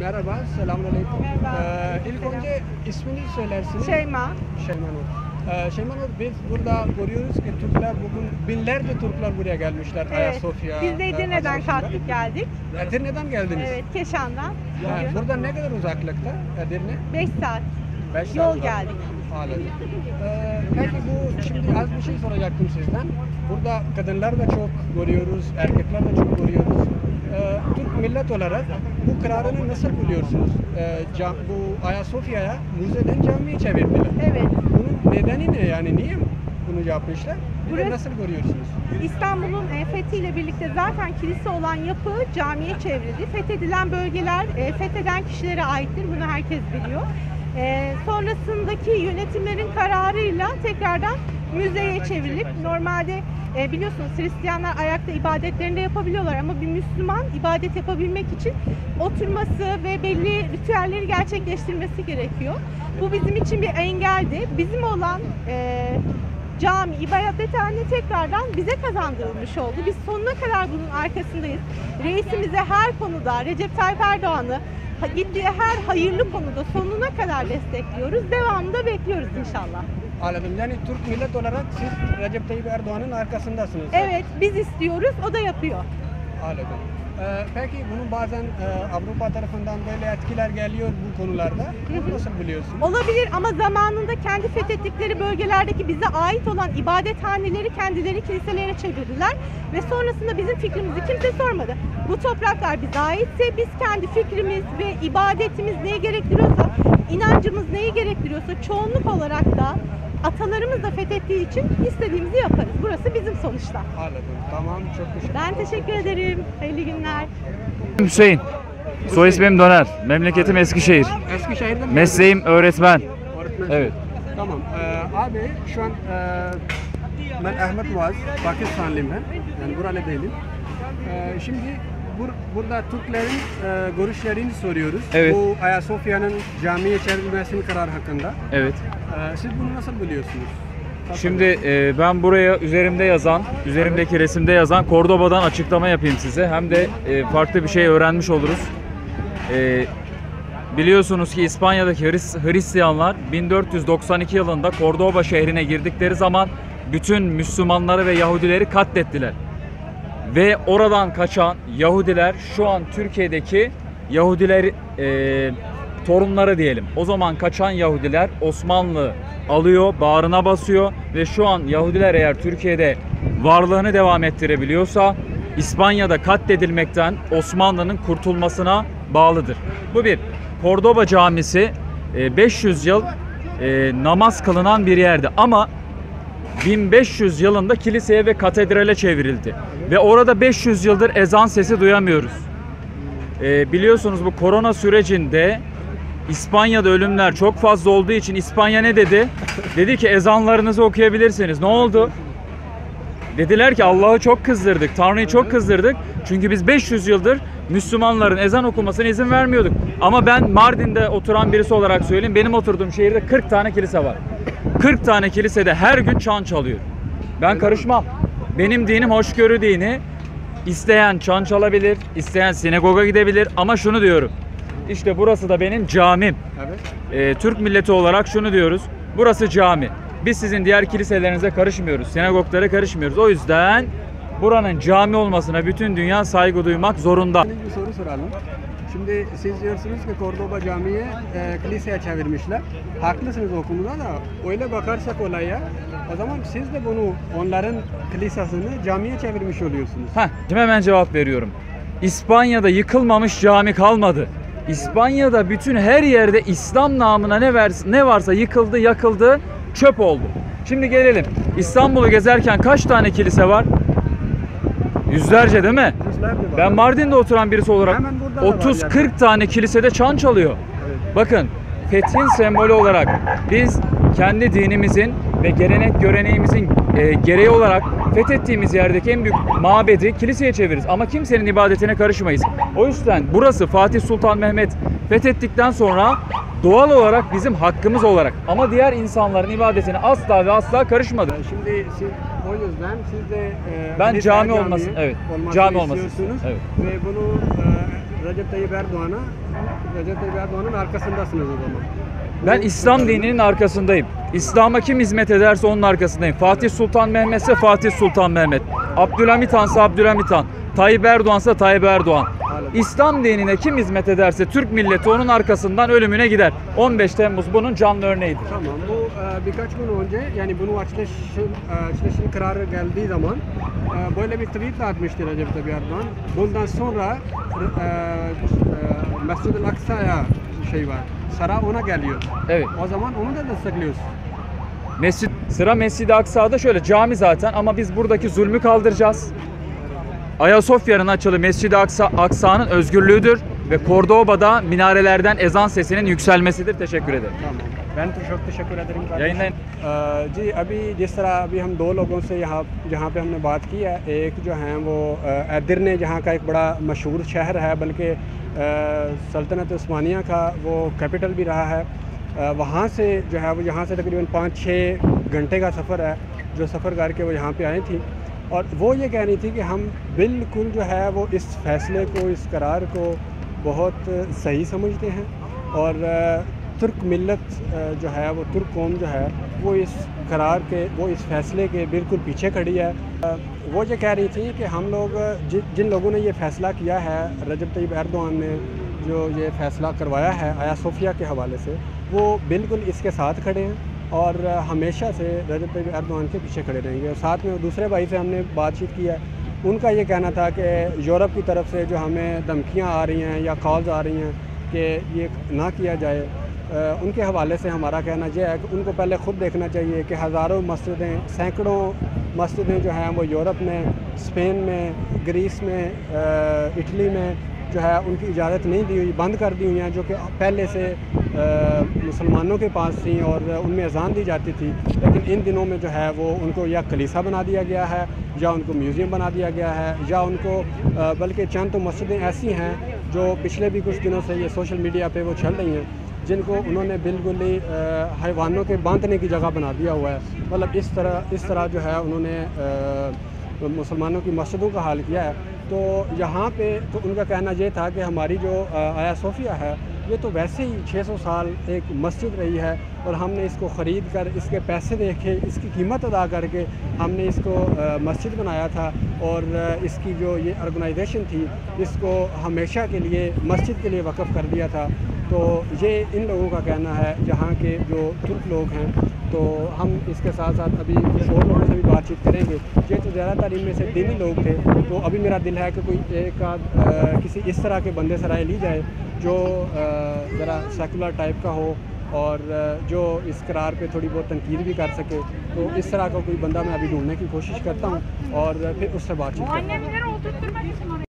Merhaba, selamünaleyküm. Merhaba. İlk önce isminizi söylersiniz. Şeyma. Şeyma Nur. Şeyma Nur, biz burada görüyoruz ki Türkler bugün binlerce Türkler buraya gelmişler. Evet. Ayasofya. Biz de Edirne'den kalktık geldik. Edirne'den geldiniz. Evet, Keşan'dan. Ha, burada ne kadar uzaklıkta Edirne? 5 saat. 5 saat Yol uzak. geldik. Anladım. Peki bu şimdi az bir şey soracaktım sizden. Burada kadınlar da çok görüyoruz, erkekler de çok görüyoruz. Türk millet olarak bu kararını nasıl buluyorsunuz? Bu Ayasofya'ya müzeden camiye çevirdiler. Evet. Bunun nedeni ne yani? Niye bunu yapmışlar? Bir de Burası- nasıl görüyorsunuz? İstanbul'un fethiyle birlikte zaten kilise olan yapı camiye çevrildi. Fethedilen bölgeler fetheden kişilere aittir. Bunu herkes biliyor. Sonrasındaki yönetimlerin kararıyla tekrardan müzeye çevrilip normalde biliyorsunuz Hristiyanlar ayakta ibadetlerini de yapabiliyorlar ama bir Müslüman ibadet yapabilmek için oturması ve belli ritüelleri gerçekleştirmesi gerekiyor. Bu bizim için bir engeldi. Bizim olan cami, ibadethane tekrardan bize kazandırılmış oldu. Biz sonuna kadar bunun arkasındayız. Reisimize her konuda, Recep Tayyip Erdoğan'ı gittiği her hayırlı konuda sonuna kadar destekliyoruz. Devamını da bekliyoruz inşallah. Anladım. Yani Türk millet olarak siz Recep Tayyip Erdoğan'ın arkasındasınız. Evet, biz istiyoruz, o da yapıyor. Anladım. Peki bunu bazen Avrupa tarafından böyle etkiler geliyor bu konularda. Bunu nasıl biliyorsunuz? Olabilir ama zamanında kendi fethettikleri bölgelerdeki bize ait olan ibadethaneleri kendileri kiliselere çevirdiler ve sonrasında bizim fikrimizi kimse sormadı. Bu topraklar bize aitse biz kendi fikrimiz ve ibadetimiz neyi gerektiriyorsa, inancımız neyi gerektiriyorsa çoğunluk olarak da atalarımız da fethettiği için istediğimizi yaparız. Burası bizim sonuçta. Anladım. Tamam. Çok teşekkür ederim. Ben teşekkür ederim. Hayırlı günler. Hüseyin. Soy ismim Döner. Memleketim Eskişehir. Eskişehir'den mi Mesleğim öğretmen. geldin? Öğretmen. Evet. Tamam. Abi şu an ben Ahmet Muaz, Pakistanlıyım ben. Yani buralı değilim. Şimdi burada Türklerin görüşlerini soruyoruz. Evet. Bu Ayasofya'nın camiye çevrilmesinin kararı hakkında. Evet. Siz bunu nasıl biliyorsunuz? Şimdi ben buraya üzerimdeki resimde yazan Kordoba'dan açıklama yapayım size. Hem de farklı bir şey öğrenmiş oluruz. Biliyorsunuz ki İspanya'daki Hristiyanlar 1492 yılında Kordoba şehrine girdikleri zaman bütün Müslümanları ve Yahudileri katlettiler. Ve oradan kaçan Yahudiler şu an Türkiye'deki Yahudiler torunları diyelim. O zaman kaçan Yahudiler Osmanlı alıyor, bağrına basıyor ve şu an Yahudiler eğer Türkiye'de varlığını devam ettirebiliyorsa İspanya'da katledilmekten Osmanlı'nın kurtulmasına bağlıdır. Bu bir. Kordoba Camisi 500 yıl namaz kılınan bir yerdi ama 1500 yılında kiliseye ve katedrale çevrildi. Ve orada 500 yıldır ezan sesi duyamıyoruz. Biliyorsunuz bu korona sürecinde İspanya'da ölümler çok fazla olduğu için İspanya ne dedi? Dedi ki ezanlarınızı okuyabilirsiniz. Ne oldu? Dediler ki Allah'ı çok kızdırdık, Tanrı'yı çok kızdırdık. Çünkü biz 500 yıldır Müslümanların ezan okumasına izin vermiyorduk. Ama ben Mardin'de oturan birisi olarak söyleyeyim. Benim oturduğum şehirde 40 tane kilise var. 40 tane kilisede her gün çan çalıyor. Ben karışmam. Benim dinim hoşgörü dini. İsteyen çan çalabilir, isteyen sinagoga gidebilir. Ama şunu diyorum. İşte burası da benim camim. Evet. Türk milleti olarak şunu diyoruz. Burası cami. Biz sizin diğer kiliselerinize karışmıyoruz. Sinagoglara karışmıyoruz. O yüzden buranın cami olmasına bütün dünya saygı duymak zorunda. Bir soru soralım. Şimdi siz diyorsunuz ki Kordoba Camii'yi kiliseye çevirmişler. Haklısınız o konuda da öyle bakarsak olaya o zaman siz de bunu onların kilisesini camiye çevirmiş oluyorsunuz. Şimdi hemen cevap veriyorum. İspanya'da yıkılmamış cami kalmadı. İspanya'da bütün her yerde İslam namına ne varsa yıkıldı, yakıldı, çöp oldu. Şimdi gelelim. İstanbul'u gezerken kaç tane kilise var? Yüzlerce değil mi? Yüzlerce var. Ben Mardin'de oturan birisi olarak Hemen burada da var 30-40 tane kilisede çan çalıyor. Evet. Bakın fethin sembolü olarak biz kendi dinimizin ve gelenek göreneğimizin gereği olarak fethettiğimiz yerdeki en büyük mabedi kiliseye çeviririz. Ama kimsenin ibadetine karışmayız. O yüzden burası Fatih Sultan Mehmet fethettikten sonra doğal olarak bizim hakkımız olarak ama diğer insanların ibadetine asla ve asla karışmadı. Şimdi siz o yüzden siz de Ben kilise cami olmasın, evet. olmasını Cami olmasın. istiyorsunuz Evet. ve bunu Recep Tayyip Erdoğan'ın arkasındasınız o zaman. Ben İslam dininin arkasındayım. İslam'a kim hizmet ederse onun arkasındayım. Fatih Sultan Mehmet ise Fatih Sultan Mehmet. Abdülhamit Han'sa Abdülhamit Han. Tayyip Erdoğan'sa Tayyip Erdoğan. İslam dinine kim hizmet ederse Türk milleti onun arkasından ölümüne gider. 15 Temmuz bunun canlı örneğidir. Tamam, bu birkaç gün önce, yani bunu açılışın kararı geldiği zaman böyle bir tweet atmıştı Recep Tayyip Erdoğan. Bundan sonra Mescid-i Aksa'ya şey var, sıra ona geliyor. Evet. O zaman onu da destekliyoruz. Sıra Mescid-i Aksa'da şöyle cami zaten ama biz buradaki zulmü kaldıracağız. Ayasofya'nın açılı Mescid-i Aksa'nın özgürlüğüdür ve Cordoba'da minarelerden ezan sesinin yükselmesidir. Teşekkür ederim. Tamam. Ben çok teşekkür ederim. Yayınlayın. जी अभी जिस तरह अभी हम दो लोगों से जहाँ पे हमने बात की है, एक जो हैं वो एदिरने जहाँ का एक बड़ा मशहूर शहर है, बल्कि सल्तनत उस्मानिया का वो कैपिटल भी रहा है। वहाँ से जो है वो यहाँ से तकरीबन 5-6 घंटे का सफ़र है, जो सफ़र करके वो यहाँ पे आई थी और वो ये कह रही थी कि हम बिल्कुल जो है वो इस फैसले को, इस करार को बहुत सही समझते हैं और तुर्क मिल्लत जो है वो तुर्क कौम जो है वो इस करार के, वो इस फैसले के बिल्कुल पीछे खड़ी है। वो ये कह रही थी कि हम लोग जिन लोगों ने ये फ़ैसला किया है, रजब तैयब एर्दोआन ने जो ये फ़ैसला करवाया है आया सोफिया के हवाले से, वो बिल्कुल इसके साथ खड़े हैं और हमेशा से रजब तैयब एर्दोआन के पीछे खड़े रहेंगे। और साथ में दूसरे भाई से हमने बातचीत की है, उनका ये कहना था कि यूरोप की तरफ से जो हमें धमकियाँ आ रही हैं या कॉल्स आ रही हैं कि ये ना किया जाए, उनके हवाले से हमारा कहना यह है कि उनको पहले ख़ुद देखना चाहिए कि हज़ारों मस्जिदें, सैकड़ों मस्जिदें जो हैं वो यूरोप में, स्पेन में, ग्रीस में, इटली में जो है उनकी इजाज़त नहीं दी हुई, बंद कर दी हुई हैं, जो कि पहले से मुसलमानों के पास थी और उनमें अजान दी जाती थी। लेकिन इन दिनों में जो है वो उनको या कलीसा बना दिया गया है, या उनको म्यूज़ियम बना दिया गया है, या उनको बल्कि चंद तो मस्जिदें ऐसी हैं जो पिछले भी कुछ दिनों से ये सोशल मीडिया पे वो चल रही हैं, जिनको उन्होंने बिल्कुल ही हैवानों के बांधने की जगह बना दिया हुआ है। मतलब इस तरह जो है उन्होंने मुसलमानों की मस्जिदों का हाल किया है। तो यहाँ पे तो उनका कहना ये था कि हमारी जो आया सोफिया है, ये तो वैसे ही 600 साल एक मस्जिद रही है और हमने इसको ख़रीद कर, इसके पैसे देके, इसकी कीमत अदा करके हमने इसको मस्जिद बनाया था और इसकी जो ये ऑर्गेनाइजेशन थी, इसको हमेशा के लिए मस्जिद के लिए वक़्फ़ कर दिया था। तो ये इन लोगों का कहना है, यहाँ के जो तुर्क लोग हैं। तो हम इसके साथ साथ अभी कुछ और लोगों से भी बातचीत करेंगे। ये तो ज़्यादातर इनमें से दीनी लोग थे, तो अभी मेरा दिल है कि कोई एक किसी इस तरह के बंदे से राय ली जाए जो ज़रा सेकुलर टाइप का हो और जो इस करार पे थोड़ी बहुत तनकीद भी कर सके। तो इस तरह का कोई बंदा मैं अभी ढूंढने की कोशिश करता हूँ और फिर उससे बातचीत करता हूँ।